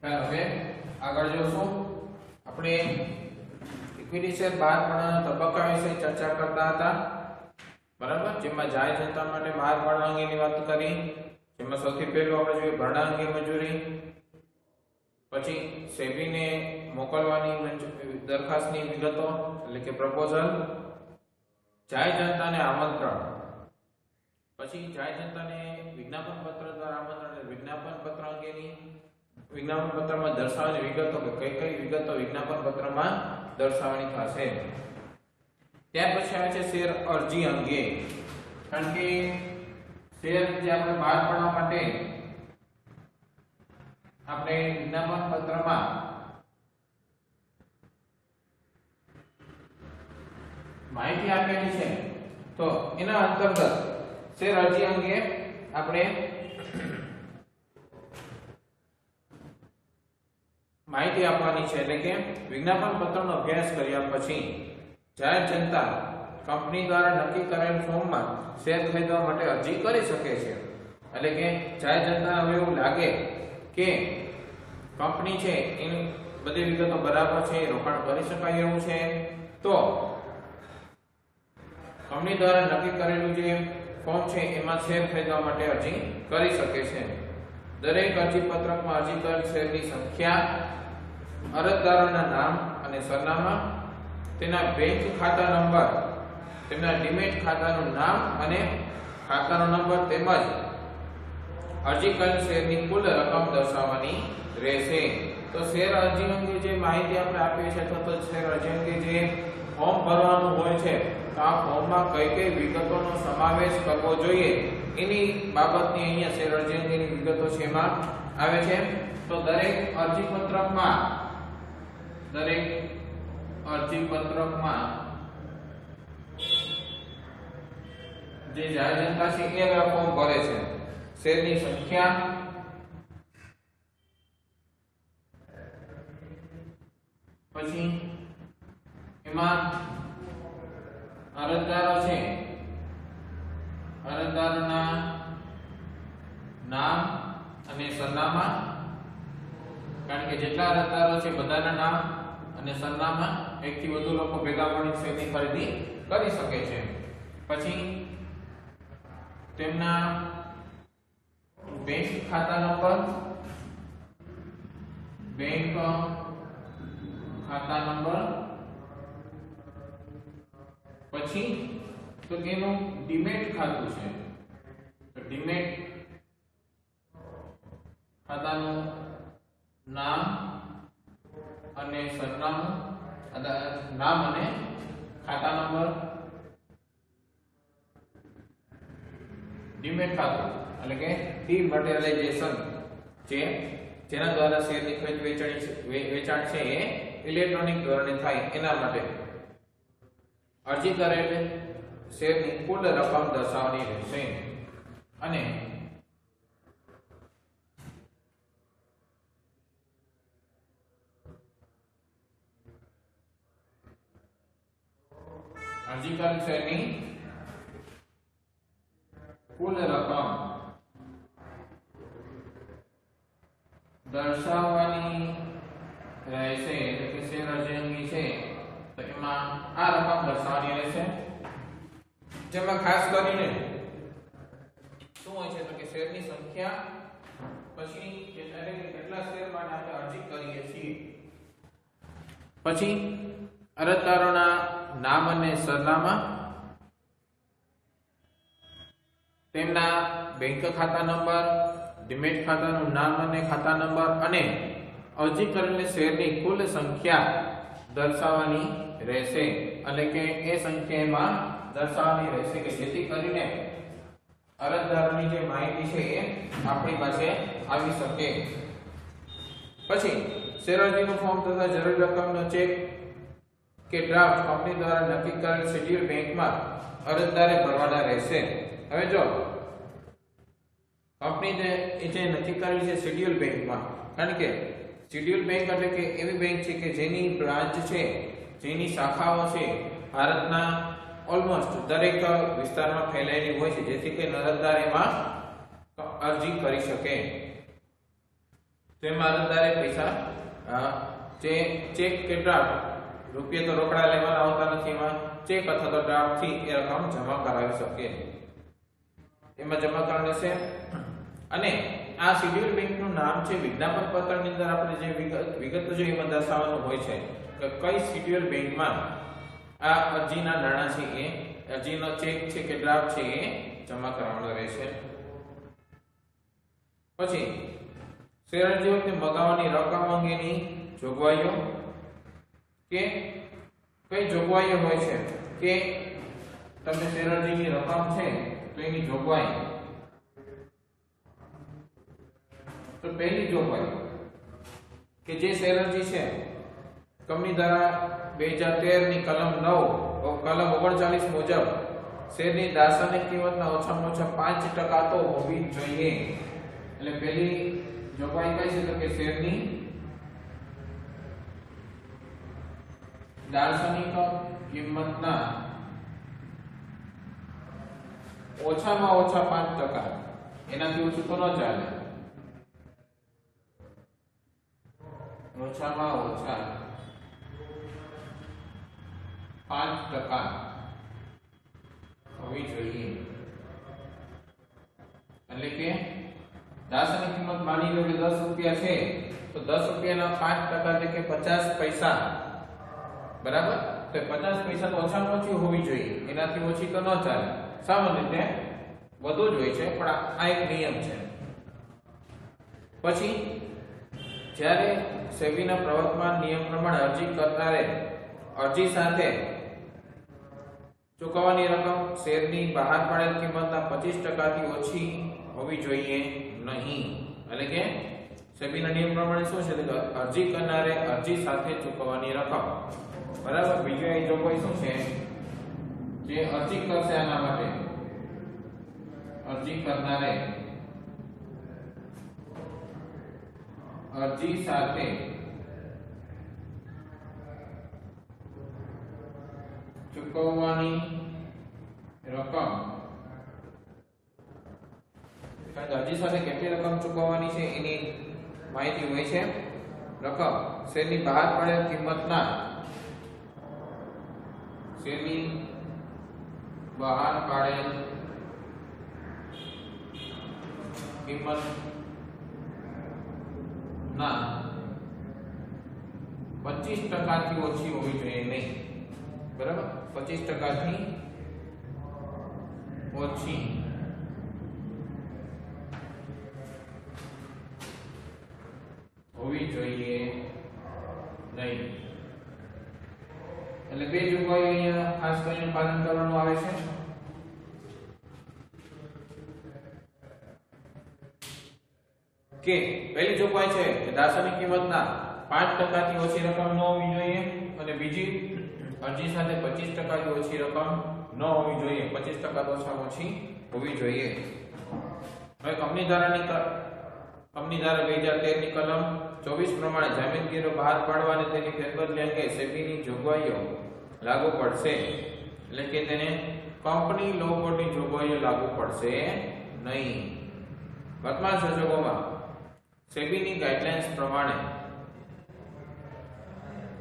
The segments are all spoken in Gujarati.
હવે આગળ જોશું આપણે ઇક્વિટી શેર બહાર પાડવાના તબક્કા વિશે ચર્ચા કરતા હતા, બરાબર? જેમાં જાહેર જનતા માટે બહાર પાડવા અંગેની વાત કરી, જેમાં સૌથી પહેલું આપણે જોઈએ ભરણા અંગે મંજૂરી, પછી સેબીને મોકલવાની દરખાસ્તની વિગતો એટલે કે પ્રપોઝલ, જાહેર જનતાને આમંત્રણ, પછી જાહેર જનતાને વિજ્ઞાપન પત્ર દ્વારા આમંત્રણ એટલે વિજ્ઞાપન પત્ર અંગેની વિજ્ઞાપન પત્રમાં દર્શાવવાની વિગતો કે કઈ કઈ વિગતો વિજ્ઞાપન પત્રમાં દર્શાવવાની થશે. ત્યાર પછી આવે છે શેર અરજી અંગે, કારણ કે શેર જે આપણે બહાર પાડવા માટે આપણે વિજ્ઞાપન પત્રમાં માહિતી આપેલી છે, તો એના અંતર્ગત શેર અરજી અંગે આપણે માહિતી આપવાની છે. એટલે કે વિજ્ઞાપન પત્રનો અભ્યાસ કર્યા પછી જાહેર જનતા કંપની દ્વારા નક્કી કરેલ ફોર્મમાં શેર ખરીદવા માટે અરજી કરી શકે છે. એટલે કે જાહેર જનતાને હવે એવું લાગે કે કંપની છે એની બધી વિગતો બરાબર છે, રોકાણ કરી શકાય એવું છે, તો કંપની દ્વારા નક્કી કરેલું જે ફોર્મ છે એમાં શેર ખરીદવા માટે અરજી કરી શકે છે. દરેક અરજી પત્રકમાં અરજી કરેલ શેરની સંખ્યા, અરજદારોના નામ અને સરનામા, તેના બેંક ખાતા નંબર, તેમના ડીમેટ ખાતાનું નામ અને ખાતાનો નંબર તેમજ અરજી કરેલ શેરની કુલ રકમ દર્શાવવાની રહેશે. તો શેર અરજી અંગે જે માહિતી આપણે આપી છે, તો શેર અરજી અંગે જે ફોર્મ ભરવાનું હોય છે, તો આ ફોર્મમાં કઈ કઈ વિગતોનો સમાવેશ કરવો જોઈએ એની બાબતની અહીંયા શેર અરજી અંગેની વિગતો છે એમાં આવે છે. તો દરેક અરજી પત્રકમાં જે જાહેર જનતા છે એ ફોર્મ ભરે છે. શેરની સંખ્યા, પછી એમાં અરજદારો છે, અરજદારોના નામ અને સરનામા, કારણ કે જેટલા અરજદારો છે બધાના નામ અને સરનામા, એકથી વધુ લોકો ભેગા મળી શેરની ખરીદી કરી શકે છે. પછી તેમના બેંક ખાતા નંબર, પછી તો એનું ડીમેટ ખાતું છે, તો ડીમેટ ખાતાનું નામ અને સરનામું, નામ અને ખાતા નંબર, ડીમેટ ખાતું એટલે કે ડિમેટેરિયલાઇઝેશન, જેના દ્વારા શેરની ખરીદ વેચાણ છે એ ઇલેક્ટ્રોનિક ધોરણે થાય એના માટે અરજી કરેલ શેરની કુલ રકમ દર્શાવવાની રહેશે. અને અરજી કરેલ શેરની કુલ રકમ દર્શાવવાની રહેશે. એટલે કે શેર અરજી અંગે છે તો એમાં આ રકમ દર્શાવવાની રહેશે, જેમાં ખાસ કરીને શું હોય છે તો કે શેરની સંખ્યા, પછી કેટલા શેર માટે આપણે અરજી કરીએ છીએ, પછી અરજદારોના નામ અને સરનામા, તેમના બેંક ખાતા નંબર, ડીમેટ ખાતાનું નામ અને ખાતા નંબર અને અરજી કરેલી શેરની કુલ સંખ્યા દર્શાવવાની રહેશે. એટલે કે એ સંખ્યામાં દર્શાવવાની રહેશે કે જેથી કરીને અરજદારોની જે માહિતી છે એ આપણી પાસે આવી શકે. પછી શેર અરજીનું ફોર્મ તથા જરૂરી રકમનો ચેક કે ડ્રાફ્ટ કંપની દ્વારા નક્કી કરેલ શેડ્યુલ બેંકમાં અરજદારે ભરવાના રહેશે. હવે જો કંપની જે નક્કી કરેલી છે શેડ્યુલ બેંકમાં, કારણ કે શેડ્યુલ બેંક એટલે કે એવી બેંક છે કે જેની બ્રાન્ચ છે, જેની શાખાઓ છે ભારતના ઓલમોસ્ટ દરેક વિસ્તારમાં ફેલાયેલી હોય છે, જેથી કે અરજદાર એમાં અરજી કરી શકે. તો એમાં અરજદારે પૈસા ચેક કે ડ્રાફ્ટ, રૂપિયા તો રોકડા લેવાના હોતા નથી, એમાં ચેક અથવા તો ડ્રાફ્ટ થી એ રકમ જમા કરાવી શકે, એમાં જમા કરવાની છે. અને આ શેડ્યુલ બેંક નું નામ છે. વિજ્ઞાપન પત્રની અંદર આપણે જે વિગત જો એમાં દર્શાવવાનું હોય છે કે કઈ શેડ્યુલ બેંકમાં આ અરજીના નાણાં છે, એ અરજીનો ચેક છે કે ડ્રાફ્ટ છે એ જમા કરવાનો રહેશે. પછી શેર અરજી વખતે મગાવવાની રકમ અંગેની જોગવાઈઓ કે કઈ જોગવાઈઓ હોય છે કે તમે શેર અરજીની રકમ છે તો એની જોગવાઈ. તો પહેલી જોગવાઈ કે જે શેર અરજી છે કંપની દ્વારા 2013 ની કલમ 39 મુજબ શેરની દાર્શનિક કિંમતના ઓછામાં ઓછા 5% તો હોવી જોઈએ. એટલે પહેલી જોગવાઈ કઈ છે તો કે શેરની દાર્શનિક કિંમતના ઓછામાં ઓછા 5%, એનાથી ઓછું તો ન ચાલે. ઓછામાં ઓછા 5% હોવી જોઈએ. એટલે કે દાર્શનિક કિંમત માની લો કે 10 રૂપિયા છે તો 10 રૂપિયાના 5% એટલે કે 50 પૈસા, બરાબર. તો 50 પૈસા તો ઓછામાં ઓછી હોવી જોઈએ, એનાથી ઓછી તો ન ચાલે. સામાન્ય રીતે વધુ જ હોય છે, પણ આ એક નિયમ છે. પછી જ્યારે સેબીના પ્રવર્તમાન નિયમ પ્રમાણે અરજી કરનારે અરજી સાથે ચૂકવવાની રકમ શેરની બહાર પાડેલ કિંમતના 25% થી ઓછી હોવી જોઈએ નહીં. એટલે કે સેબીના નિયમ પ્રમાણે શું છે કે અરજી કરનારે અરજી સાથે ચૂકવવાની રકમ, બરાબર. બીજો એ જોગવાઈ શું છે, જે અરજી કરશે આના માટે અરજી કરનારે અરજી સાથે ચૂકવવાની રકમ, અરજી સાથે કેટલી રકમ ચૂકવવાની છે એની માહિતી હોય છે. રકમ શેરની બહાર પડેલ કિંમતના, શેરની બહાર પાડેલ કિંમત ના 25% થી ઓછી હોવી જોઈએ નહીં, બરાબર. 25% થી ઓછી હોવી જોઈએ નહીં. એટલે બે જોગવાઈઓ અહીંયા ખાસ કરીને પાલન કરવાનું આવે છે. કે પહેલી જોગવાઈ છે કે દાર્શનિક કિંમતના 5% થી ઓછી રકમ ન હોવી જોઈએ, અને બીજી અરજી સાથે 25% થી ઓછી રકમ ન હોવી જોઈએ, 25% ઓછામાં ઓછી હોવી જોઈએ. હવે કંપની ધારા 2013 ની કલમ 24 પ્રમાણે જામીનગીરો બહાર પાડવા અને તેની ફેરબદલી અંગે સેબીની જોગવાઈઓ લાગુ પડશે. એટલે કે તેને કંપની લો કોડની જોગવાઈઓ લાગુ પડશે નહીં. વર્તમાન સંજોગોમાં સેબીની ગાઈડલાઇન્સ પ્રમાણે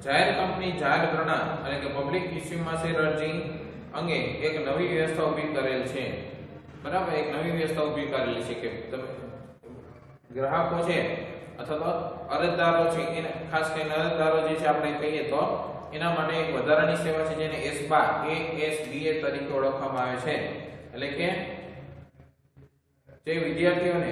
જાહેર કંપની જાહેર ગ્રહણ એટલે કે પબ્લિક ઇસ્યુમાં શેર અરજી અંગે એક નવી વ્યવસ્થા ઊભી કરેલ છે, બરાબર. એક નવી વ્યવસ્થા ઊભી કરેલી છે કે તમે ગ્રાહકો છે અથવા તો અરજદારો છે, એને ખાસ કરીને અરજદારો જે છે આપણે કહીએ તો એના માટે એક વધારાની સેવા છે જેને એસબા તરીકે ઓળખવામાં આવે છે. એટલે કે જે વિદ્યાર્થીઓને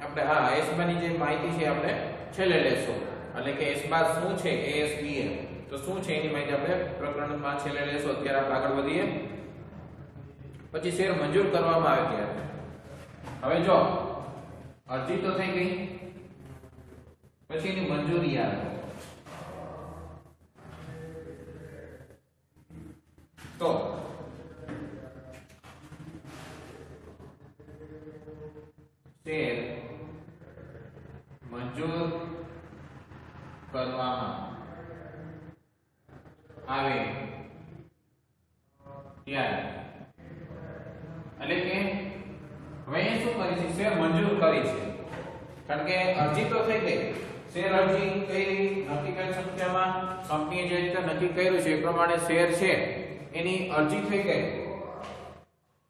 આપણે એસબાની જે માહિતી છે આપણે છેલ્લે લેશું. એટલે કે એસબા શું છે, એએસબીએ તો શું છે એની માહિતી આપણે પ્રકરણમાં છેલ્લે લેશું. અત્યારે આપણે આગળ વધીએ. પછી શેર મંજૂર કરવામાં આવે ત્યારે હવે જો અરજી તો થઈ ગઈ, પછી એની મંજૂરી આવે. તો શેર મંજૂર કરવામાં આવે ત્યારે એટલે કે હવે શું કરી છે, શેર મંજૂર કરી છે કારણ કે અરજી તો થઈ ગઈ, શેર અરજી કરી નક્કી કરેલ સંખ્યામાં કંપનીએ જે રીતે નક્કી કર્યું છે એ પ્રમાણે શેર છે એની અરજી થઈ ગઈ,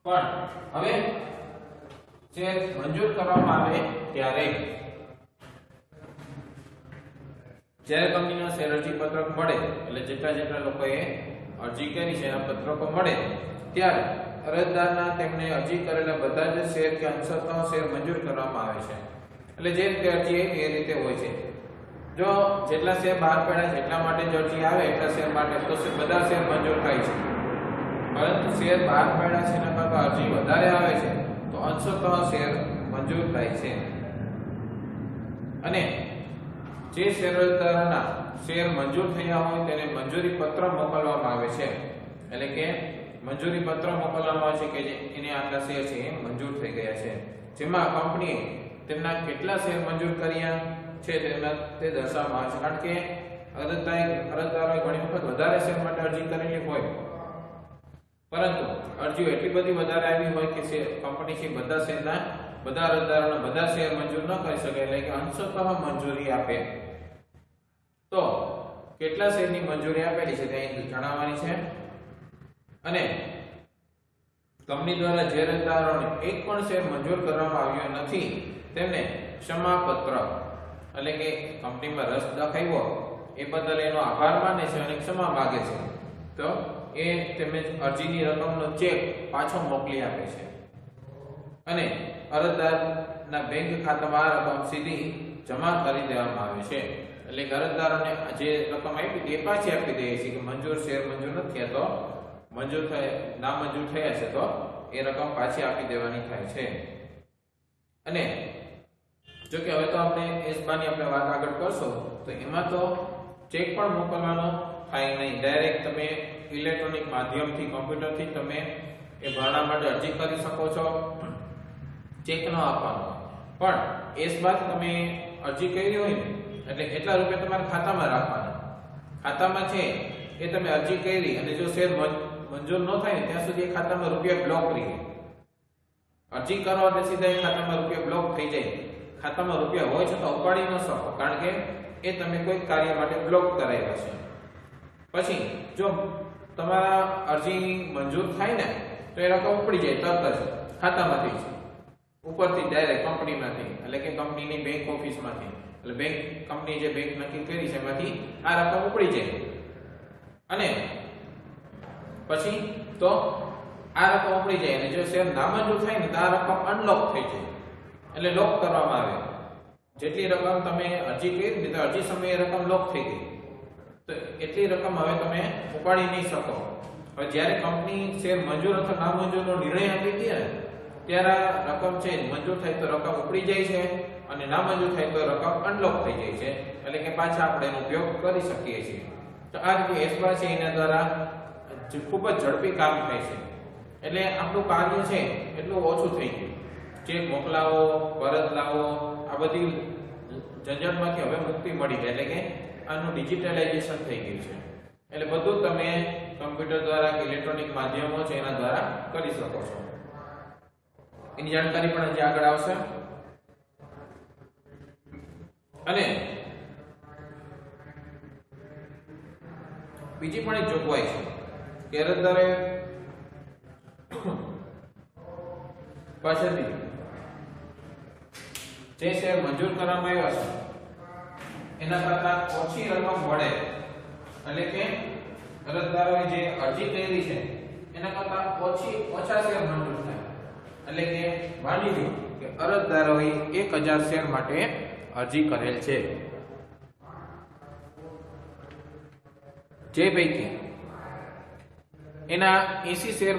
પણ હવે શેર મંજૂર કરવામાં આવે ત્યારે જ્યારે કંપનીનો શેર અરજી પત્રક મળે, એટલે જેટલા લોકોએ અરજી કરી છે એના પત્રકો મળે ત્યારે અરજદારના તેમને અરજી કરેલા બધા જ શેર કે અંશતઃ શેર મંજૂર કરવામાં આવે છે. એટલે જે રીતે અરજી એ રીતે હોય છે. જો જેટલા શેર બહાર પડ્યા જેટલા માટે જ અરજી આવે એટલા શેર માટે તો બધા શેર મંજૂર થાય છે, પરંતુ શેર બહાર પડ્યા છે એના કરતાં અરજી વધારે આવે છે તો અંશતઃ શેર મંજૂર થાય છે. અને જે શેરધારકના શેર મંજૂર થયા હોય તેને મંજૂરી પત્ર મોકલવામાં આવે છે. એટલે કે મંજૂરી પત્ર મોકલવામાં આવે છે કે એને આટલા શેર છે એ મંજૂર થઈ ગયા છે, જેમાં કંપનીએ તેમના કેટલા શેર મંજૂર કર્યા છે તે દર્શાવવામાં આવે છે. કારણ કે અરજદારોએ ઘણી વખત વધારે શેર માટે અરજી કરેલી હોય, પરંતુ અરજીઓ એટલી બધી વધારે આવી હોય કે કંપની છે બધા અરજદારોના બધા શેર મંજૂર ન કરી શકે, એટલે કે અંશતઃ મંજૂરી આપે. તો કેટલા શેરની મંજૂરી આપેલી છે તે અહીં જણાવવાની છે. અને કંપની દ્વારા જે અરજદારોને એક પણ શેર મંજૂર કરવામાં આવ્યો નથી તેમને ક્ષમાપત્ર, એટલે કે કંપનીમાં રસ દાખવ્યો એ બદલ એનો આભાર માને છે અને ક્ષમા માંગે છે, તો એ તેમને અરજીની રકમનો ચેક પાછો મોકલી આપે છે અને અરજદારના બેંક ખાતામાં આ રકમ સીધી જમા કરી દેવામાં આવે છે. એટલે કે અરજદારોને જે રકમ આપી તે પાછી આપી દે છે કે શેર મંજૂર નથી થયા તો નામંજૂર થયા છે તો એ રકમ પાછી આપી દેવાની થાય છે. અને જો કે હવે તો આપણે એસબાની આપણે વાત આગળ કરશો તો એમાં તો ચેક પણ મોકલવાનો થાય નહીં, ડાયરેક્ટ તમે ઇલેક્ટ્રોનિક માધ્યમથી કોમ્પ્યુટરથી તમે એ ભરણા માટે અરજી કરી શકો છો, ચેક ન આપવાનો. પણ એસબાદ તમે અરજી કરી હોય ને એટલે એટલા રૂપિયા તમારા ખાતામાં રાખવાના. ખાતામાં છે એ તમે અરજી કરી અને જો શેર મંજૂર ન થાય ને ત્યાં સુધી ખાતામાં રૂપિયા બ્લોક રહે. અરજી કરો એટલે સીધા એ ખાતામાં રૂપિયા બ્લોક થઈ જાય. ખાતામાં રૂપિયા હોય છે તો ઉપાડી ન શકો, કારણ કે એ તમે કોઈ કાર્ય માટે બ્લોક કરાવ્યા છે. પછી જો તમારા અરજી મંજૂર થાય ને તો એ રકમ ઉપડી જાય તરત જ ખાતામાંથી જ, ઉપરથી ડાયરેક્ટ કંપનીમાંથી, એટલે કે કંપનીની બેંક ઓફિસમાંથી, એટલે કંપની જે બેંક નક્કી કરી છે એમાંથી આ રકમ ઉપડી જાય. અને પછી તો આ રકમ ઉપડી જાય અને જો શેર નામંજૂર થાય ને તો આ રકમ અનલોક થઈ જાય, એટલે લોક કરવામાં આવે. જેટલી રકમ તમે અરજી કરી ને તો અરજી સમયે રકમ લોક થઈ ગઈ તો એટલી રકમ હવે તમે ઉપાડી નહીં શકો. હવે જ્યારે કંપની શેર મંજૂર અથવા નામંજૂરનો નિર્ણય આપી દે ને ત્યારે રકમ છે મંજૂર થાય તો રકમ ઉપડી જાય છે અને નામંજૂર થાય તો રકમ અનલોક થઈ જાય છે, એટલે કે પાછા આપણે એનો ઉપયોગ કરી શકીએ છીએ. તો આ રીતે એસબા છે એના દ્વારા ખૂબ જ ઝડપી કામ થાય છે, એટલે આપણું કાર્ય છે એટલું ઓછું થઈ ગયું. ચેક મોકલાવો, પરત લાવો, આ બધી ઝંઝટમાંથી હવે મુક્તિ મળી ગઈ, એટલે કે આનું ડિજિટલાઇઝેશન થઈ ગયું છે. એટલે બધું તમે કમ્પ્યુટર દ્વારા કે ઇલેક્ટ્રોનિક માધ્યમો છે એના દ્વારા કરી શકો છો. એની જાણકારી પણ હજી આગળ આવશે. અને બીજી પણ એક જોગવાઈ છે કે અરજદારે પાસેથી જે શેર મંજૂર કરવામાં આવ્યા છે એના કરતાં ઓછી રકમ મળે, એટલે કે અરજદારોએ જે અરજી કરી છે એના કરતાં ઓછા શેર મંજૂર થાય. એટલે કે માની લો કે અરજદારોએ 1000 શેર માટે અરજી કરેલ છે, જે પૈકી એના 80 શેર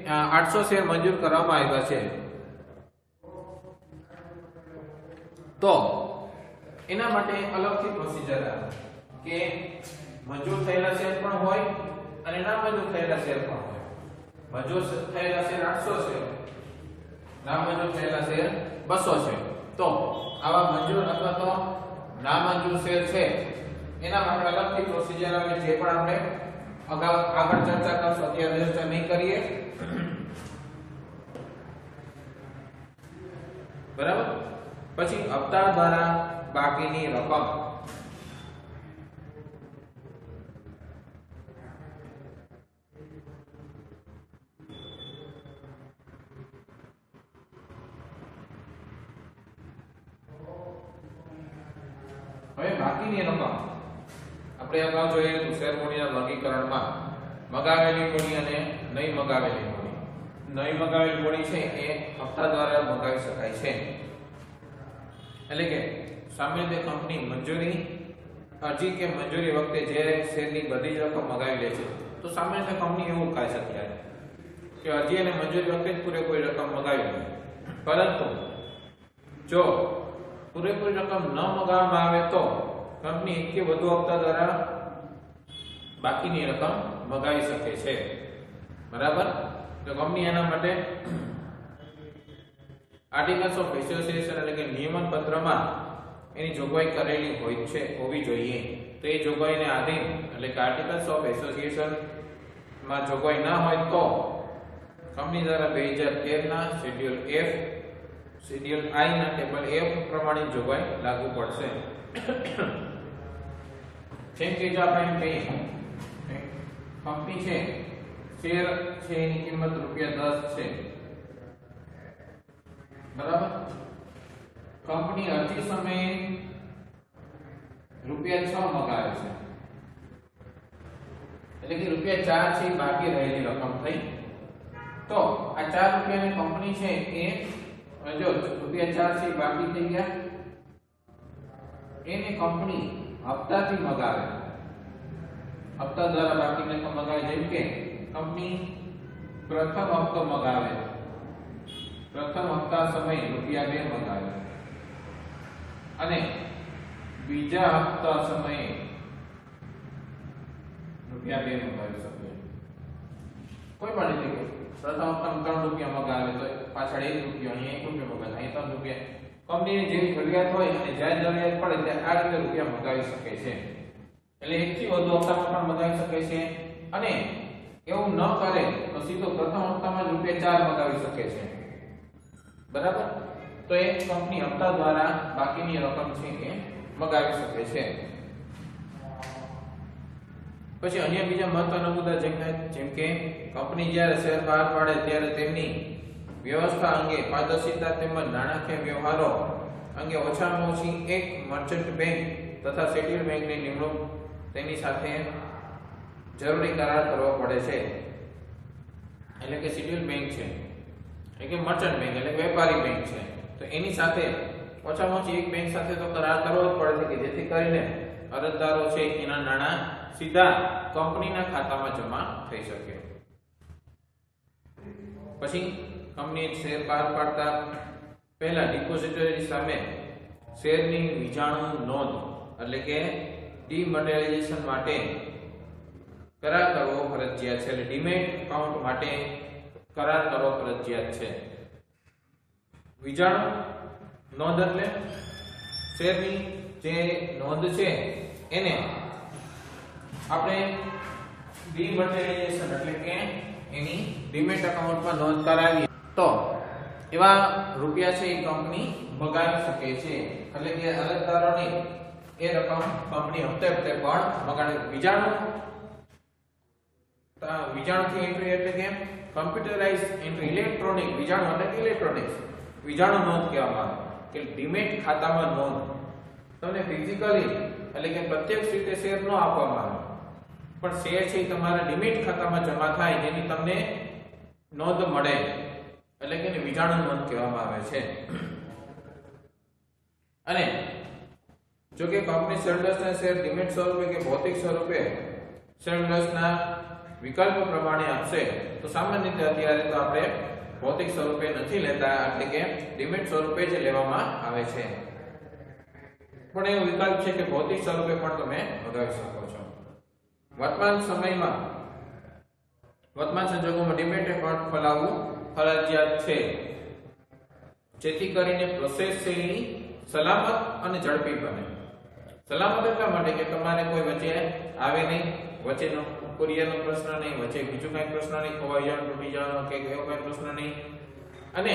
800 શેર મંજૂર કરવામાં આવ્યા છે, તો એના માટે અલગથી પ્રોસિજર આવે કે મંજૂર થયેલા શેર પણ હોય અને ના મંજૂર થયેલા શેર પણ હોય. મંજૂર થયેલા શેર 800 શેર, ના મંજૂર થયેલા શેર 200 શેર. તો આવા મંજૂર અથવા તો ના મંજૂર શેર છે એના માટે અલગથી પ્રોસિજર આવે, જે પણ આપણે આગળ ચર્ચા કરશું, અત્યારે ચર્ચા નહીં કરીએ. બરાબર. પછી હપ્તા દ્વારા બાકીની રકમ હવે બાકીની રકમ આપણે અગાઉ જોઈએ તો શેર મૂડીના વર્ગીકરણમાં મગાવેલી મૂડી અને નહીં મગાવેલી મૂડી. નહીં મગાવેલી મૂડી છે એ હપ્તા દ્વારા મગાવી શકાય છે. એટલે કે સામાન્ય રીતે કંપની મંજૂરી અરજી કે મંજૂરી વખતે જે શેરની બધી જ રકમ મગાવી લે છે તો સામાન્ય રીતે કંપની એવું કહી શકે કે અરજી અને મંજૂરી વખતે જ પૂરેપૂરી રકમ મગાવી લે. પરંતુ જો પૂરેપૂરી રકમ ન મગાવવામાં આવે તો કંપની એક કે વધુ હપ્તા દ્વારા બાકીની રકમ મગાવી શકે છે. બરાબર? તો કંપની એના માટે આર્ટિકલ્સ ઓફ એસોસિએશન એટલે કે નિયમન પત્રમાં એની જોગવાઈ કરેલી હોવી જોઈએ. તો એ જોગવાઈને આધીન એટલે કે આર્ટિકલ્સ ઓફ એસોસિએશન માં જોગવાઈ ના હોય તો કંપની દ્વારા 2013 ના શેડ્યુલ F શેડ્યુલ I ના ટેબલ F પ્રમાણે જોગવાઈ લાગુ પડશે. જેમ કે જો આપણે એમ કહીએ કંપની છે શેર છે એની કિંમત ₹10 છે. બરાબર? કંપની અરજી સમયે ₹6 મગાવે છે. એટલે કે ₹4 છે બાકી રહેલી રકમ થઈ. તો આ ₹4 ની કંપની છે એ જો ₹4 છે બાકી થઈ ગયા એને કંપની હપ્તાથી મગાવે. હપ્તા દ્વારા બાકીની રકમ મગાવે. જેમ કે કંપની પ્રથમ હપ્તો મગાવે. પ્રથમ હપ્તા સમયે ₹2 મગાવે અને બીજા હપ્તા સમયે ₹2 મગાવી શકે. કોઈ પણ રીતે પ્રથમ હપ્તામાં ₹3 મગાવે તો પાછળ ₹1, અહીંયા ₹1 મગાવે, અહીં ₹3. કંપનીની જેવી જરૂરિયાત હોય અને જ્યારે જરૂરિયાત પડે ત્યારે આ રીતે રૂપિયા મગાવી શકે છે. એટલે એકથી વધુ હપ્તામાં પણ મગાવી શકે છે અને એવું ન કરે તો સીધો પ્રથમ હપ્તામાં જ ₹4 મગાવી શકે છે. બરાબર? તો એક કંપની હપ્તા દ્વારા બાકીની રકમ છે એ મગાવી શકે છે. પછી અન્ય બીજા મહત્વના મુદ્દા જેમ કે કંપની જ્યારે શેર બહાર પાડે ત્યારે તેમની વ્યવસ્થા અંગે પારદર્શિતા તેમજ નાણાકીય વ્યવહારો અંગે ઓછામાં ઓછી એક મર્ચન્ટ બેંક તથા શેડ્યુલ બેંકની નિમણૂક તેની સાથે જરૂરી કરાર કરવો પડે છે. એટલે કે શેડ્યુલ બેંક છે એટલે કે મર્ચન્ટ બેંક એટલે વેપારી બેંક છે તો એની સાથે ઓછામાં ઓછી એક બેંક સાથે તો કરાર કરવો જ પડે છે કે જેથી કરીને અરજદારો છે એના નાણાં સીધા કંપનીના ખાતામાં જમા થઈ શકે. પછી કંપની શેર બહાર પાડતા પહેલા ડિપોઝિટરી સામે શેરની વિજાણુ નોંધ એટલે કે ડિમટેરિયલાઇઝેશન માટે કરાર કરવો ફરજિયાત છે. એટલે ડીમેટ એકાઉન્ટ માટે કરાર કરવો ફરજિયાત છે. વિજાણુ નોંધ એટલે શેરની જે નોંધ છે એને આપણે ડિમટેરિયલાઇઝેશન એટલે કે એની ડીમેટ એકાઉન્ટમાં નોંધ કરાવી તો એવા રૂપિયા છે એ કંપની મગાવી શકે છે. એટલે કે અરજદારોને એ રકમ કંપની હપ્તે પણ મગાડે. વિજાણુથી એન્ટ્રી એટલે કે કમ્પ્યુટરાઇઝ એન્ટ્રી ઇલેક્ટ્રોનિક વિજાણુ એટલે ઇલેક્ટ્રોનિક્સ વિજાણુ નોંધ કહેવામાં આવે કે ડીમેટ ખાતામાં નોંધ તમને ફિઝિકલી એટલે કે પ્રત્યક્ષ રીતે શેર ન આપવામાં આવે પણ શેર છે તમારા ડીમેટ ખાતામાં જમા થાય જેની તમને નોંધ મળે એટલે કે વિજાણુ નોંધ કહેવામાં આવે છે. અને જો કે કંપની શેરહોલ્ડર્સના શેર ડીમેટ સ્વરૂપે કે ભૌતિક સ્વરૂપે શેરહોલ્ડર્સના વિકલ્પ પ્રમાણે આપશે તો સામાન્ય રીતે અત્યારે તો આપણે ભૌતિક સ્વરૂપે નથી લેતા એટલે કે ડીમેટ સ્વરૂપે જ લેવામાં આવે છે. પણ એવો વિકલ્પ છે કે ભૌતિક સ્વરૂપે પણ તમે મગાવી શકો છો. વર્તમાન સંજોગોમાં ડીમેટ એકાઉન્ટ ખોલાવવું ફરજિયાત છે જેથી કરીને પ્રોસેસ છે એ સલામત અને ઝડપી બને. સલામત એટલા માટે કે તમારે કોઈ વચ્ચે આવે નહીં, વચ્ચેનો કુરિયરનો પ્રશ્ન નહીં, વચ્ચે બીજું કઈ પ્રશ્ન નહીં, ખોવાઈ જવાનો, તૂટી જવાનો કે એવો કઈ પ્રશ્ન નહીં. અને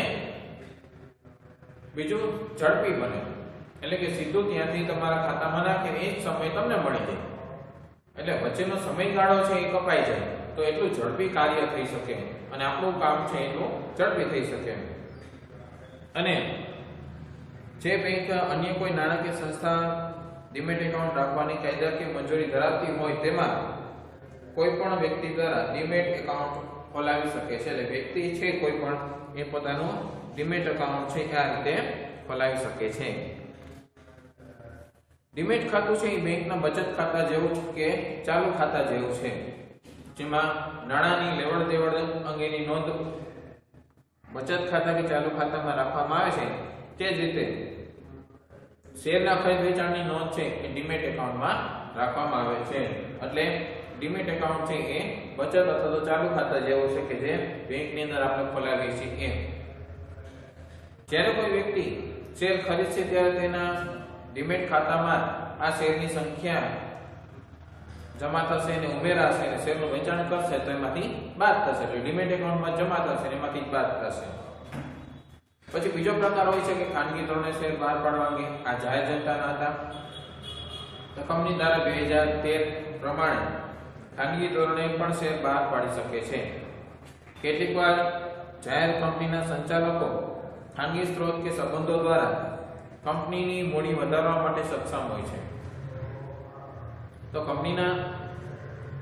બીજું ઝડપી બને, એટલે કે સીધું ત્યાંથી તમારા ખાતામાં નાખે એ જ સમય તમને મળી જાય, એટલે વચ્ચેનો સમયગાળો છે એ કપાઈ જાય, તો એટલું ઝડપી કાર્ય થઈ શકે અને આપણું કામ છે એટલું ઝડપી થઈ શકે. અને જે બેંક અન્ય કોઈ નાણાકીય સંસ્થા ડીમેટ એકાઉન્ટ રાખવાની કાયદાકીય મંજૂરી ધરાવતી હોય તેમાં કોઈ પણ વ્યક્તિ દ્વારા ડીમેટ એકાઉન્ટ ખોલાવી શકે છે. એટલે વ્યક્તિ છે કોઈ પણ એ પોતાનું ડીમેટ એકાઉન્ટ છે આ રીતે ખોલાવી શકે છે. ડીમેટ ખાતું છે એ બેંકના બચત ખાતા જેવું કે ચાલુ ખાતા જેવું છે, જેમાં નાણાંની લેવડ દેવડ અંગેની નોંધ બચત ખાતા કે ચાલુ ખાતામાં રાખવામાં આવે છે. તે જ રીતે શેરના ખરીદ વેચાણની નોંધ છે એ ડીમેટ એકાઉન્ટમાં રાખવામાં આવે છે. એટલે ડીમેટ એકાઉન્ટ છે એ બચત અથવા તો ચાલુ ખાતા જેવું છે કે જે બેંકની અંદર આપણે ખોલાવીએ છીએ. જ્યારે કોઈ વ્યક્તિ શેર ખરીદશે ત્યારે તેના ડીમેટ ખાતામાં આ શેરની સંખ્યા જમા થશે અને ઉમેરાશે અને શેરનું વેચાણ કરશે તો એમાંથી બાદ થશે, એટલે ડીમેટ એકાઉન્ટમાં જમા થશે અને એમાંથી બાદ થશે. પછી બીજો પ્રકાર હોય છે કે ખાનગી ધોરણે શેર બહાર પાડવા અંગે. આ જાહેર જનતાના હતા. તો કંપની દ્વારા 2013 પ્રમાણે ખાનગી ધોરણે પણ શેર બહાર પાડી શકે છે. કેટલીકવાર જાહેર કંપનીના સંચાલકો ખાનગી સ્ત્રોત કે સંબંધો દ્વારા કંપનીની મૂડી વધારવા માટે સક્ષમ હોય છે. તો કંપનીના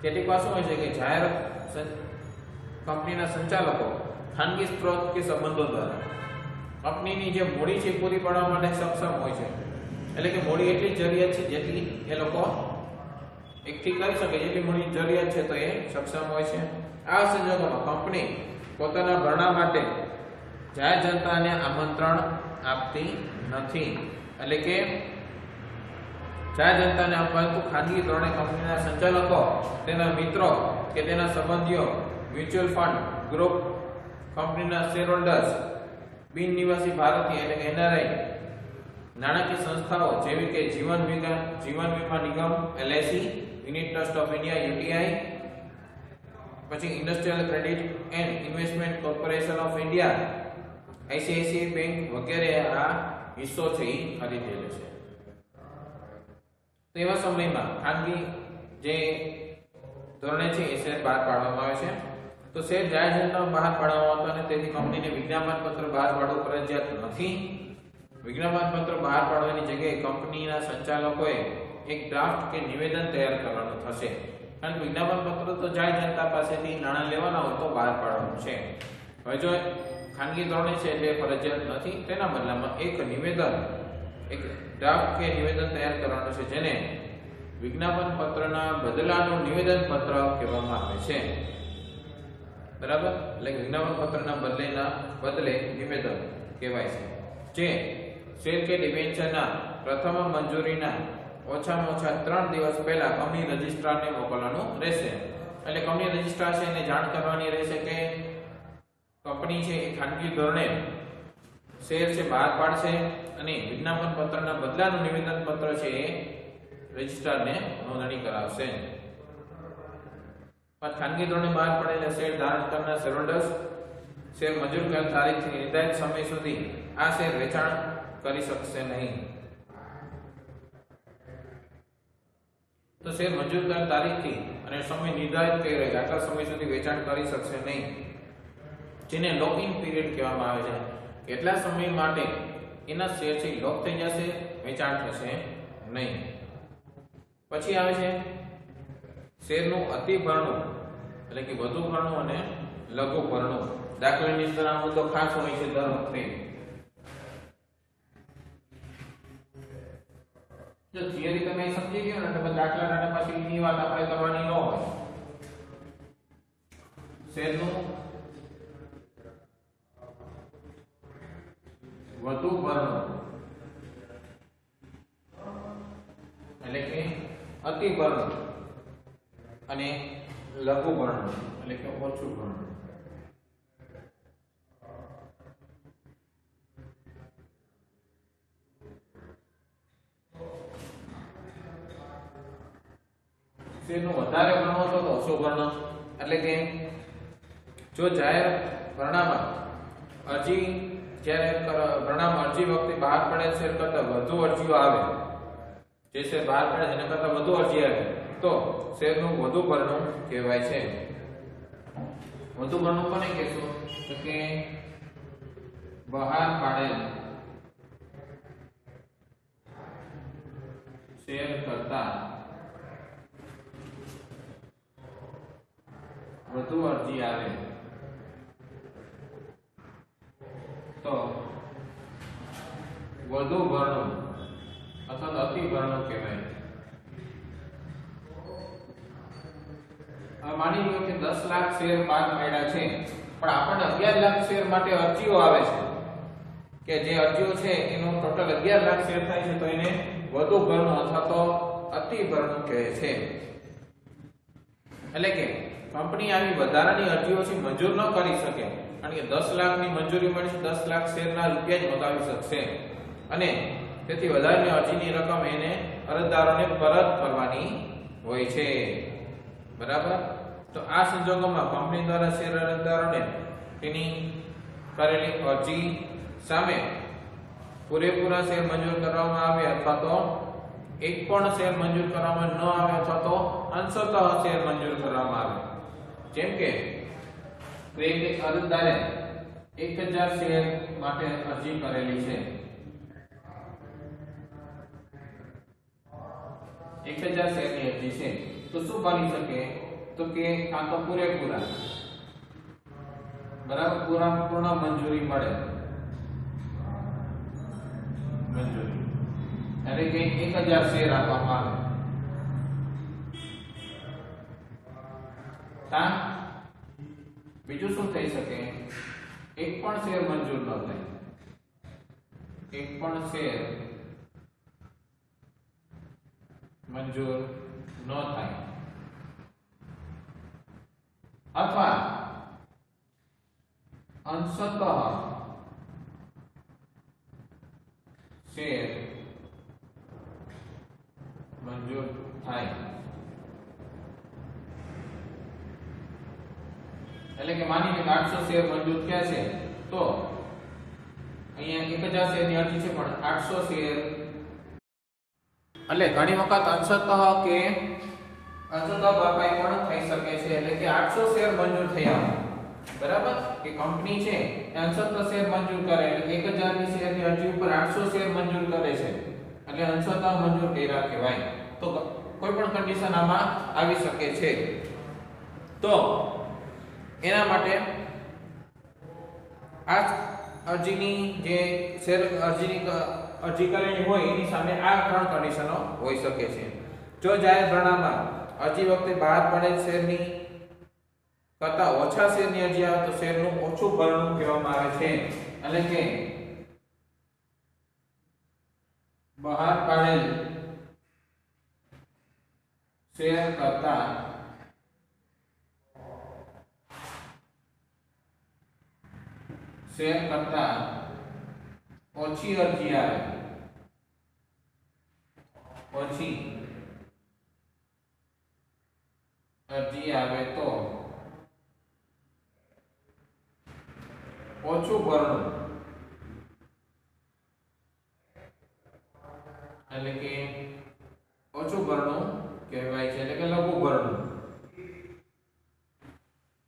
કેટલીકવાર શું હોય છે કે જાહેર કંપનીના સંચાલકો ખાનગી સ્ત્રોત કે સંબંધો દ્વારા કંપનીની જે મૂડી છે પૂરી પાડવા માટે સક્ષમ હોય છે. એટલે કે મૂડી એટલી જરૂરિયાત છે જેટલી એ લોકો એકઠી કરી શકે, જેટલી મૂડી જરૂરિયાત છે તો એ સક્ષમ હોય છે. આ સંજોગોમાં કંપની પોતાના ભરણા માટે જાહેર જનતાને આમંત્રણ આપતી નથી. એટલે કે જાહેર જનતાને આપવાનું ખાનગી ધોરણે કંપનીના સંચાલકો, તેના મિત્રો કે તેના સંબંધીઓ, મ્યુચ્યુઅલ ફંડ ગ્રુપ, કંપનીના શેરહોલ્ડર્સ, બિન નિવાસી ભારતીય એટલે કે NRI, નાણાકીય સંસ્થાઓ જેવી કે જીવન વીમા નિગમ LIC, unit trust of India UTI, પછી industrial credit and investment corporation of India ICICI bank વગેરે આ હિસ્સો છે એ ખરીદેલો છે. તો એવા સમયમાં ખાનગી જે ધોરણે છે એ શેર બહાર પાડવામાં આવે છે. તો શેર જાહેર જનતામાં બહાર પાડવામાં આવતો અને તેથી કંપનીને વિજ્ઞાપન પત્ર બહાર પાડવું ફરજિયાત નથી. વિજ્ઞાપન પત્ર બહાર પાડવાની જગ્યાએ કંપનીના સંચાલકોએ એક ડ્રાફ્ટ કે નિવેદન તૈયાર કરવાનું થશે. કારણ કે વિજ્ઞાપન પત્ર તો જાહેર જનતા પાસેથી નાણાં લેવાના હોય તો બહાર પાડવાનું છે. હવે જો ખાનગી ધોરણે છે એટલે ફરજિયાત નથી, તેના બદલામાં એક ડ્રાફ્ટ કે નિવેદન તૈયાર કરવાનું છે, જેને વિજ્ઞાપન પત્રના બદલાનું નિવેદન પત્ર કહેવામાં આવે છે. બરાબર, એટલે વિજ્ઞાપન પત્રના બદલે નિવેદન કહેવાય છે, જે શેર કે ડિબેન્ચરના પ્રથમ મંજૂરીના ઓછામાં ઓછા 3 દિવસ પહેલા કંપની રજિસ્ટ્રારને મોકલવાનું રહેશે. એટલે કંપની રજિસ્ટ્રાર છે એને જાણ કરવાની રહેશે કે કંપની છે એ ખાનગી ધોરણે શેર છે બહાર પાડશે અને વિજ્ઞાપન પત્રના બદલાનું નિવેદન પત્ર છે એ રજિસ્ટ્રારને નોંધણી કરાવશે. ખાનગી ધોરણે બહાર પડેલા શેર ધારણ કરનાર શેરહોલ્ડર્સ શેર મંજૂર કરેલ તારીખથી નિર્ધારિત સમય સુધી આ શેર વેચાણ કરી શકશે નહીં. તો શેર મંજૂર કરેલ તારીખથી અને સમય નિર્ધારિત કર્યો આટલા સમય સુધી વેચાણ કરી શકશે નહીં, જેને લોક ઇન પીરિયડ કહેવામાં આવે છે. કેટલા સમય માટે એના શેર છે લોક થઈ જશે, વેચાણ થશે નહીં. પછી આવે છે શેરનું અતિ ભરણું એટલે કે વધુ ભરણું અને લઘુ ભરણું. દાખલાની અંદર આ મુદ્દો ખાસ હોય છે દર વખતે. જો થિયરી તમે સમજી ગયો ને એટલે દાખલાના પછી એની વાત આપણે કરવાની ન હોય. શેરનું વધુ ભરણું એટલે કે અતિ ભરણું અને લઘુ ભરણું એટલે કે ઓછું ભરણું. શેરનું વધારે ભરણું તો ઓછું ભરણું એટલે કે જો જાહેર ભરણામાં અરજી જ્યારે ભરણામાં અરજી વખતે બહાર પડેલ શેર કરતાં વધુ અરજીઓ આવે, જે શેર બહાર પડે એના કરતાં વધુ અરજી આવે તો શેરનું વધુ ભરણું કહેવાય છે. વધુ ભરણું કોને કહેશું? તો કે બહાર પાડેલ શેર કરતાં વધુ અરજી આવે તો વધુ ભરણું અથવા અતિ ભરણું કહેવાય. હવે માની લો કે 10 લાખ શેર બહાર પાડ્યા છે, પણ આપણને 11 લાખ શેર માટે અરજીઓ આવે છે, કે જે અરજીઓ છે એનું ટોટલ 11 લાખ શેર થાય છે, તો એને વધુ ભરણું અથવા તો અતિ ભરણું કહે છે. એટલે કે કંપની આવી વધારાની અરજીઓ છે મંજૂર ન કરી શકે, કારણ કે 10 લાખની મંજૂરી મળી છે, 10 લાખ શેરના રૂપિયા જ મંગાવી શકશે, અને તેથી વધારાની અરજીની રકમ એને અરજદારોને પરત કરવાની હોય છે. બરાબર. તો આ સંજોગોમાં કંપની દ્વારા શેર અરજદારોને તેની કરેલી અરજી સામે પૂરેપૂરા શેર મંજૂર કરવામાં આવે અથવા તો એક પણ શેર મંજૂર કરવામાં ન આવે અથવા તો અંશતઃ શેર મંજૂર કરવામાં આવે. જેમ કે કોઈ અરજદારે 1000 શેર માટે અરજી કરેલી છે, 1000 શેરની અરજી છે, તો શું બની શકે? તો કે કાં તો પૂરેપૂરા, બરાબર, પૂર્ણ મંજૂરી મળે, મંજૂરી એટલે કે 1000 શેર આપવામાં આવે, તા બીજું શું થઈ શકે? એક પણ શેર મંજૂર ન થાય, એક પણ શેર મંજૂર ન થાય, અથવા અંશતઃ શેર મંજૂર થાય. એટલે કે માની લો 800 શેર મંજૂર થયા છે, તો અહીંયા 1000 શેરની અરજી છે પણ 800 શેર, એટલે ઘણી વખત અંશતઃ કે અંશતઃ ભરપાઈ પણ થઈ શકે છે. એટલે કે 800 શેર મંજૂર થયા, બરાબર, કે કંપની છે એ અંશતઃ શેર મંજૂર કરે, એટલે 1000 ની શેરની અરજી ઉપર 800 શેર મંજૂર કરે છે, એટલે અંશતઃ મંજૂર કર્યા કહેવાય. તો કોઈ પણ કન્ડિશન આમાં આવી શકે છે. તો એના માટે આ અરજીની જે શેર અરજી કરેલી હોય એની સામે આ 3 કન્ડિશનો હોઈ શકે છે. જો જાહેર ભરણામાં અરજી વખતે બહાર પડેલ શેરની કરતાં ઓછા શેરની અરજી આવે તો શેરનું ઓછું ભરણું કહેવામાં આવે છે. એટલે કે બહાર પાડેલ શેર કરતાં ઓછી અરજી આવે, ઓછી અરજી આવે તો ઓછું ભરણું, એટલે કે ઓછું ભરણું કહેવાય છે, એટલે કે લઘુ ભરણું.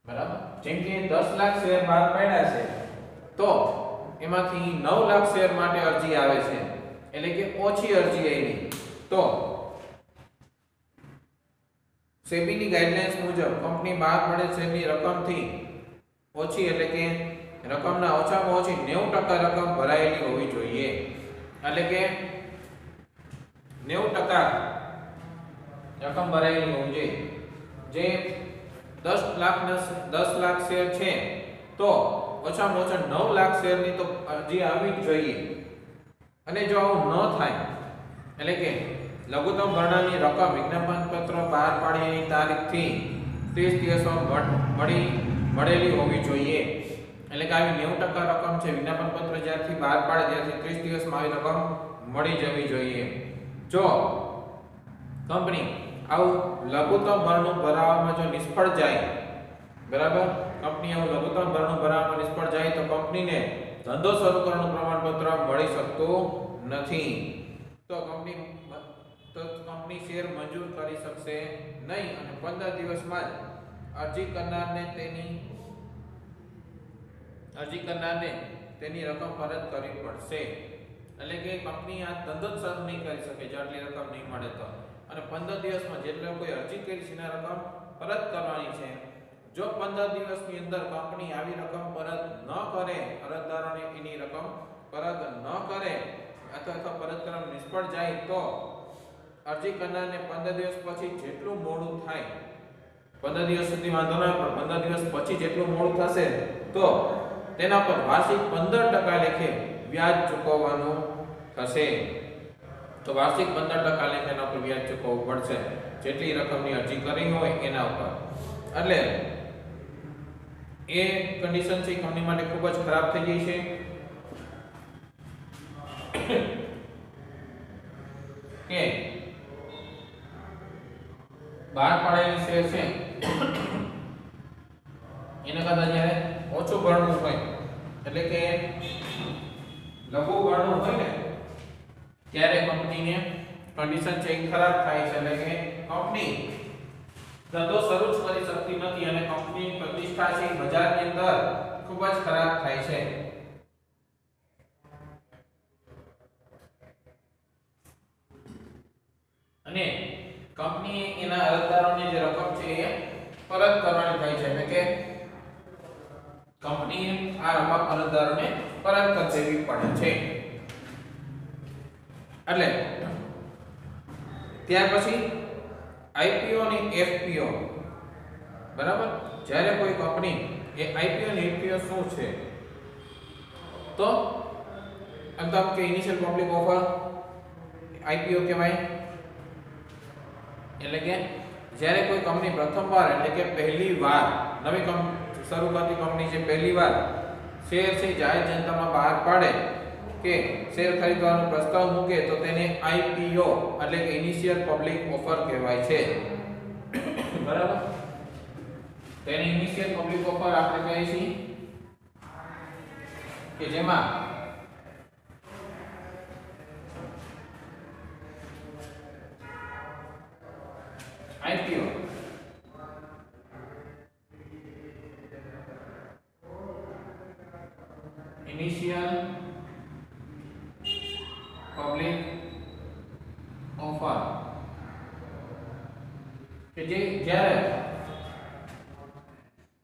બરાબર. જેમ કે 10 લાખ શેર બહાર પડ્યા છે, તો એમાંથી 9 લાખ શેર માટે અરજી આવે છે, એટલે કે ઓછી અરજી આવી. તો સેબીની ગાઈડલાઈન્સ મુજબ કંપની બહાર પડેલ શેરની રકમથી ઓછી, એટલે કે રકમના ઓછામાં ઓછી 90% રકમ ભરાયેલી હોવી જોઈએ. એટલે કે 90% રકમ ભરાયેલી હોવી જોઈએ. જે 10 લાખ શેર છે, તો ઓછામાં ઓછા 9 લાખ શેરની તો અરજી આવવી જ જોઈએ. અને જો આવું ન થાય, એટલે કે લઘુત્તમ ભરણાની રકમ વિજ્ઞાપન પત્ર બહાર પાડ્યાની તારીખથી 30 દિવસમાં મળેલી હોવી જોઈએ. એટલે કે આવી 90% રકમ છે, વિજ્ઞાપન પત્ર જ્યારથી બહાર પાડે ત્યારથી 30 દિવસમાં આવી રકમ મળી જવી જોઈએ. જો કંપની આવું લઘુત્તમ ભરણું ભરાવવામાં જો નિષ્ફળ જાય, બરાબર, કંપની આવું લઘુત્તમ ભરણું ભરાવવામાં નિષ્ફળ જાય તો કંપનીને ધંધો શરૂ કરવાનું પ્રમાણપત્ર મળી શકતું નથી. તો કંપની શેર મંજૂર કરી શકશે નહીં અને 15 દિવસમાં જ અરજી કરનારને તેની રકમ પરત કરવી પડશે. એટલે કે કંપની આ ધંધો જ શરૂ નહીં કરી શકે જો આટલી રકમ નહીં મળે તો, અને 15 દિવસમાં જેટલો કોઈ અરજી કરી છે એના રકમ પરત કરવાની છે. જો 15 દિવસની અંદર કંપની આવી રકમ પરત ન કરે, અરજદારોને એની રકમ પરત ન કરે અથવા પરત કરવામાં નિષ્ફળ જાય તો અરજી કરનારને 15 દિવસ પછી જેટલું મોડું થાય, 15 દિવસ સુધી વાંધો ના પણ 15 દિવસ પછી જેટલું મોડું થશે તો તેના પર વાર્ષિક 15% લેખે વ્યાજ ચૂકવવાનું થશે. તો વાર્ષિક 15% લેખે એના પર વ્યાજ ચૂકવવું પડશે જેટલી રકમની અરજી કરી હોય એના ઉપર. એટલે એ કન્ડિશન છે કંપની માટે ખૂબ જ ખરાબ થઈ ગઈ છે કે બહાર પાડેલી શેર છે એના કરતા જ્યારે ઓછું ગણવું હોય એટલે કે લઘુ ગણવું હોય ને ત્યારે કંપનીને કન્ડિશન છે ખરાબ થાય છે. એટલે કે કંપની ધંધો શરૂ જ કરી શકતી નથી અને કંપની પ્રતિષ્ઠા છે બજારની અંદર ખૂબ જ ખરાબ થાય છે. અને કંપની એના અરજદારોને જે રકમ છે એ પરત કરવાની થાય છે. એટલે કે કંપની આ રકમ અરજદારોને પરત કરવી પડે છે. એટલે ત્યાર પછી આઈપીઓ અને એફપીઓ, બરાબર. જ્યારે કોઈ કંપની એ આઈપીઓ અને એફપીઓ શું છે તો એકદમ કે ઇનિશિયલ પબ્લિક ઓફર આઈપીઓ કહેવાય. એટલે કે જ્યારે કોઈ કંપની પ્રથમવાર એટલે કે પહેલીવાર નવી શરૂ કરતી કંપની જે પહેલીવાર શેર છે જાહેર જનતામાં બહાર પાડે કે શેર ખરીદવાનો પ્રસ્તાવ મૂકે તો તેને આઈપીઓ એટલે કે ઇનિશિયલ પબ્લિક ઓફર કહેવાય છે. બરાબર. તેને ઇનિશિયલ પબ્લિક ઓફર આપણે કહીએ છીએ કે જેમાં આઈપીઓ ઇનિશિયલ પબ્લિક ઓફર કે જે જ્યારે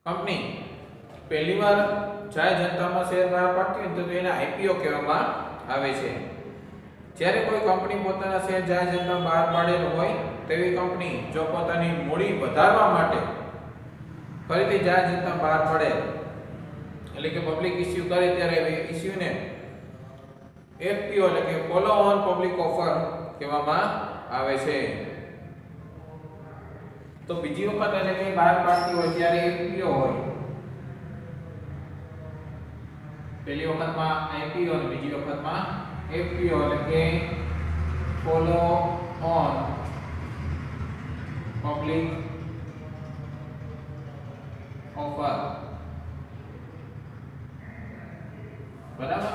કંપની પહેલીવાર જાહેર જનતામાં શેર બહાર પાડતી હોય તો એને આઈપીઓ કહેવામાં આવે છે. જ્યારે કોઈ કંપની પોતાના શેર જાહેર જનતામાં બહાર પાડેલું હોય તેવી કંપની જો પોતાની મૂડી વધારવા માટે ફરીથી જાહેર જનતામાં બહાર પડે એટલે કે પબ્લિક ઇશ્યુ કરે ત્યારે ઇશ્યુને એફપીઓ એટલે કે ફોલો ઓન પબ્લિક ઓફર કહેવામાં આવે છે. તો બીજી વખત એટલે કે બહાર પાડતી હોય ત્યારે એફપીઓ હોય. પહેલી વખતમાં આઈપીઓ અને બીજી વખતમાં એફપીઓ એટલે કે ફોલો ઓન પબ્લિક ઓફર. બરાબર.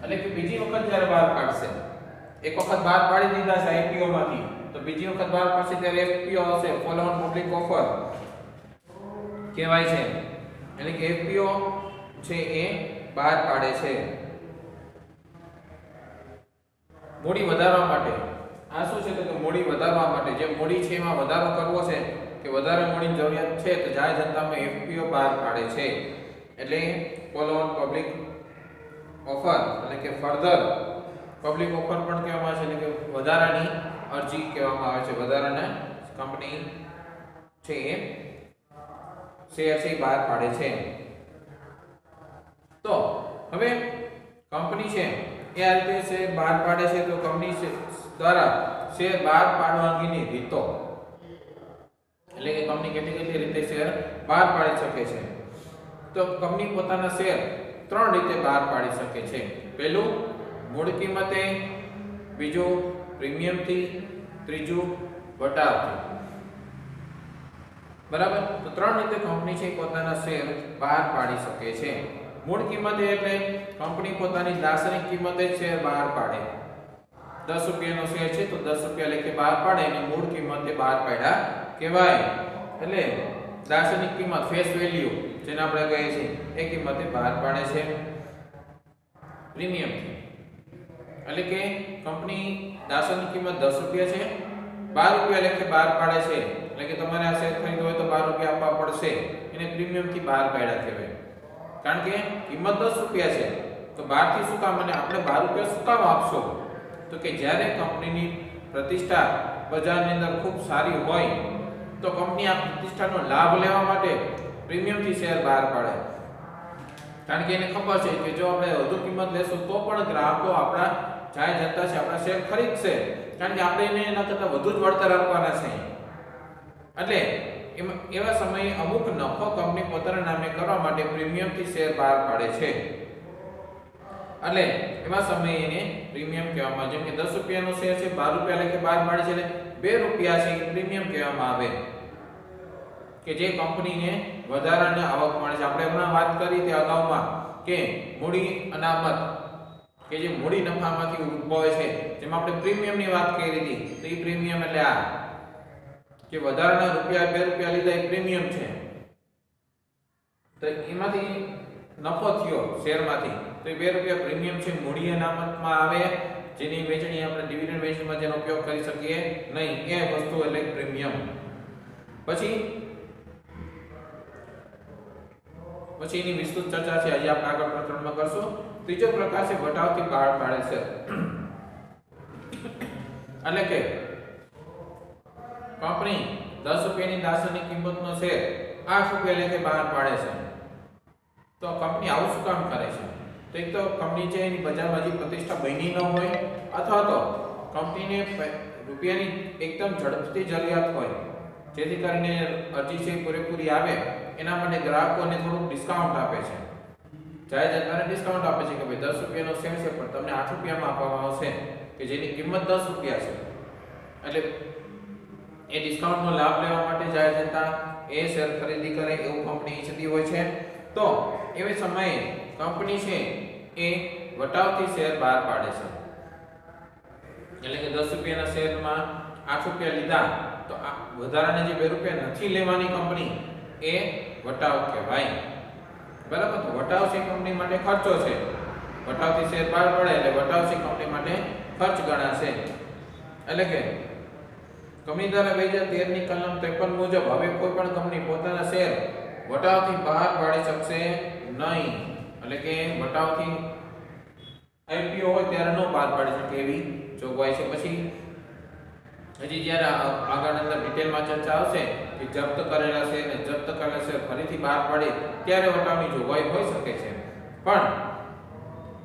એટલે કે બીજી વખત જ્યારે બહાર પાડશે, એક વખત બહાર પાડી દીધા છે આઈપીઓ માંથી તો બીજી વખત બહાર પાડશે ત્યારે એફપીઓ હશે, ફોલો ઓન પબ્લિક ઓફર કહેવાય છે. એટલે કે એફપીઓ છે એ બહાર પાડે છે મૂડી વધારવા માટે. આ શું છે તો મૂડી વધારવા માટે જે મૂડી છે એમાં વધારો કરવો છે કે વધારે મૂડીની જરૂરિયાત છે તો જાહેર જનતામાં એફપીઓ બહાર પાડે છે. એટલે ફોલો ઓન પબ્લિક ઓફર એટલે કે ફર્ધર પબ્લિક ઓફર પણ કહેવામાં આવે છે. એટલે કે વધારાની અરજી કહેવામાં આવે છે. વધારાના કંપની છે એ શેર છે બહાર પાડે છે. તો હવે કંપની છે એ આ રીતે શેર બહાર પાડે છે તો કંપની દ્વારા શેર બહાર પાડવા અંગેની રીતો એટલે કે કંપની કેટલી રીતે શેર બહાર પાડી શકે છે. તો કંપની પોતાના શેર 3 રીતે બહાર પાડી શકે છે. પહેલું મૂળ કિંમતે, બીજું પ્રીમિયમથી, ત્રીજું વટાવથી. બરાબર. તો 3 રીતે કંપની છે પોતાના શેર બહાર પાડી શકે છે. મૂળ કિંમતે એટલે કંપની પોતાની દાર્શનિક કિંમતે શેર બહાર પાડે. 10 રૂપિયાનો શેર છે તો 10 રૂપિયા લેખે બહાર પાડે અને મૂળ કિંમતે બહાર પાડ્યા કહેવાય. એટલે દાર્શનિક કિંમત ફેસ વેલ્યુ જેને આપણે કહીએ છીએ એ કિંમતે બહાર પાડે છે પ્રીમિયમ. એટલે કે કંપની દાર્શનિક કિંમત 10 રૂપિયા છે, 12 રૂપિયા લેખે બહાર પાડે છે. એટલે કે તમારે આ શેર ખરીદવો હોય તો 12 રૂપિયા આપવા પડશે. એને પ્રીમિયમ થી બહાર પાડ્યા કહેવાય. કારણ કે કિંમત 10 રૂપિયા છે તો 12 થી શું કામ અને આપણે 12 રૂપિયા શું કામ આપશો? તો કે જ્યારે કંપનીની પ્રતિષ્ઠા બજારની અંદર ખૂબ સારી હોય તો કંપની આ પ્રતિષ્ઠાનો લાભ લેવા માટે પ્રીમિયમ થી શેર બહાર પાડે. કારણ કે એને ખબર છે કે જો આપણે વધુ કિંમત લેશું તો પણ ગ્રાહકો આપણા જાહેર જનતા છે આપણા શેર ખરીદશે. કારણ કે આપણે એને એના કરતાં વધુ જ વળતર આપવાના છે. એટલે એવા સમયે અમુક નફો કંપની પોતાના નામે કરવા માટે પ્રીમિયમ થી શેર બહાર પાડે છે. એટલે એવા સમયે એને પ્રીમિયમ કહેવામાં આવે. જેમ કે 10 રૂપિયાનો શેર છે, 12 રૂપિયા લેખે બહાર પાડે છે એટલે 2 રૂપિયા છે એ પ્રીમિયમ કહેવામાં આવે કે જે કંપનીને વધારાની આવક મળે છે. આપણે હમણાં વાત કરી તે અગાઉમાં કે મૂડી અનામત કે જે મૂડી નફામાંથી ઉદ્ભવે છે, જેમાં આપણે પ્રીમિયમની વાત કરી હતી. તો એ પ્રીમિયમ એટલે આ કે વધારાના રૂપિયા 2 રૂપિયા લીધા એ પ્રીમિયમ છે. તો એમાંથી નફો થયો શેરમાંથી તો એ 2 રૂપિયા પ્રીમિયમ છે, મૂડી અનામતમાં આવે, જેની વેચણી આપણે ડિવિડન્ડ વેચણીમાં જેનો ઉપયોગ કરી શકીએ નહીં એ વસ્તુ એટલે પ્રીમિયમ. પછી એની વિસ્તૃત ચર્ચા છે આજે આપણે આગળ પ્રકરણમાં કરશું. ત્રીજો પ્રકાર છે વટાવથી બહાર પાડે છે. એટલે કે કંપની 10 રૂપિયાની દાર્શનિક કિંમતનો શેર 8 રૂપિયા લેખે બહાર પાડે છે. તો કંપની આવું શું કામ કરે છે? તો એક તો કંપની છે એની બજારમાં હજી પ્રતિષ્ઠા બની ન હોય અથવા તો કંપનીને રૂપિયાની એકદમ ઝડપથી જરૂરિયાત હોય જેથી કરીને અરજી છે પૂરેપૂરી આવે એના માટે ગ્રાહકોને થોડુંક ડિસ્કાઉન્ટ આપે છે. જાહેર જનતાને ડિસ્કાઉન્ટ આપે છે કે ભાઈ 10 રૂપિયાનો શેર છે પણ તમને 8 રૂપિયામાં આપવામાં આવશે કે જેની કિંમત 10 રૂપિયા છે. એટલે એ ડિસ્કાઉન્ટનો લાભ લેવા માટે જાહેર જનતા એ શેર ખરીદી કરે એવું કંપની ઈચ્છતી હોય છે. તો એવી સમયે કંપની છે એ વટાવથી શેર બહાર પાડે છે. એટલે કે 10 રૂપિયાના શેરમાં 8 રૂપિયા લીધા તો આ વધારાના જે 2 રૂપિયા નથી લેવાની કંપની એ વટાવ કહેવાય. બરાબર. તો વટાવ છે કંપની માટે ખર્ચો છે. વટાવથી શેર બહાર પડે એટલે વટાવ છે કંપની માટે ખર્ચ ગણાશે. એટલે કે કંપની દ્વારા 2013 ની કલમ 53 મુજબ હવે કોઈ પણ કંપની પોતાના શેર વટાવથી બહાર પાડી શકશે નહીં. એટલે કે વટાવથી આઈપીઓ હોય ત્યારે ન બહાર પાડી શકે એવી જોગવાઈ છે. પછી હજી જ્યારે આગળ અંદર ડિટેલમાં ચર્ચા આવશે કે જપ્ત કરેલા શેર ને જપ્ત કરેલા શેર ફરીથી બહાર પાડે ત્યારે વટાવની જોગવાઈ હોઈ શકે છે. પણ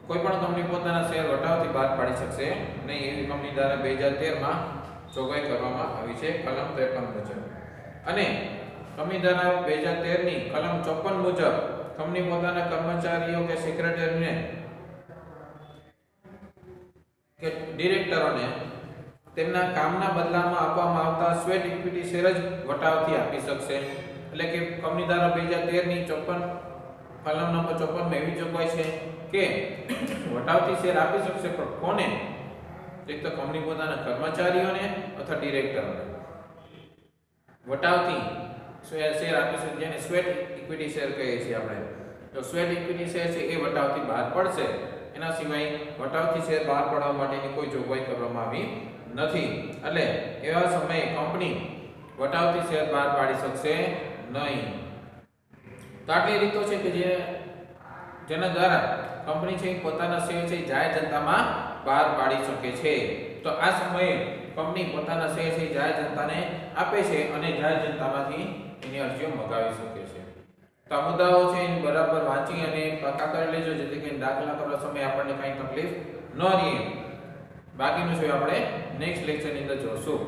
કોઈ પણ કંપની પોતાના શેર વટાવથી બહાર પાડી શકશે નહીં એવી કંપની દ્વારા 2013 માં જોગવાઈ કરવામાં આવી છે કલમ 53 મુજબ. અને કંપની દ્વારા 2013 ની કલમ 54 મુજબ કંપની પોતાના કર્મચારીઓ કે સેક્રેટરીને કે ડિરેક્ટરોને તેમના કામના બદલામાં આપવામાં આવતા સ્વેટ ઇક્વિટી શેર જ વટાવથી આપી શકશે. એટલે કે કંપની દ્વારા 2013 ની 54 કલમ નંબર 54 માં એવી જોગવાઈ છે કે વટાવથી શેર આપી શકશે પણ કોને? એક તો કંપની પોતાના કર્મચારીઓને અથવા ડિરેક્ટરોને વટાવથી શેર આપી શકે જેને સ્વેટ ઇક્વિટી શેર કહીએ છીએ આપણે. તો સ્વેટ ઇક્વિટી શેર છે એ વટાવથી બહાર પડશે. એના સિવાય વટાવથી શેર બહાર પાડવા માટેની કોઈ જોગવાઈ કરવામાં આવી નથી. એટલે એવા સમયે કંપની વટાવથી શેર બહાર પાડી શકશે નહીં. તો આટલી રીતો છે કે જેના દ્વારા કંપની છે પોતાના શેર છે જાહેર જનતામાં બહાર પાડી શકે છે. તો આ સમયે કંપની પોતાના શેર છે જાહેર જનતાને આપે છે અને જાહેર જનતામાંથી એની અરજીઓ મંગાવી શકે છે. તો આ મુદ્દાઓ છે એને બરાબર વાંચી અને પાકા કરી લેજો જેથી કરીને દાખલા કરવા સમયે આપણને કંઈ તકલીફ ન રહે. બાકીનું છે આપણે નેક્સ્ટ લેક્ચરની અંદર જોશું.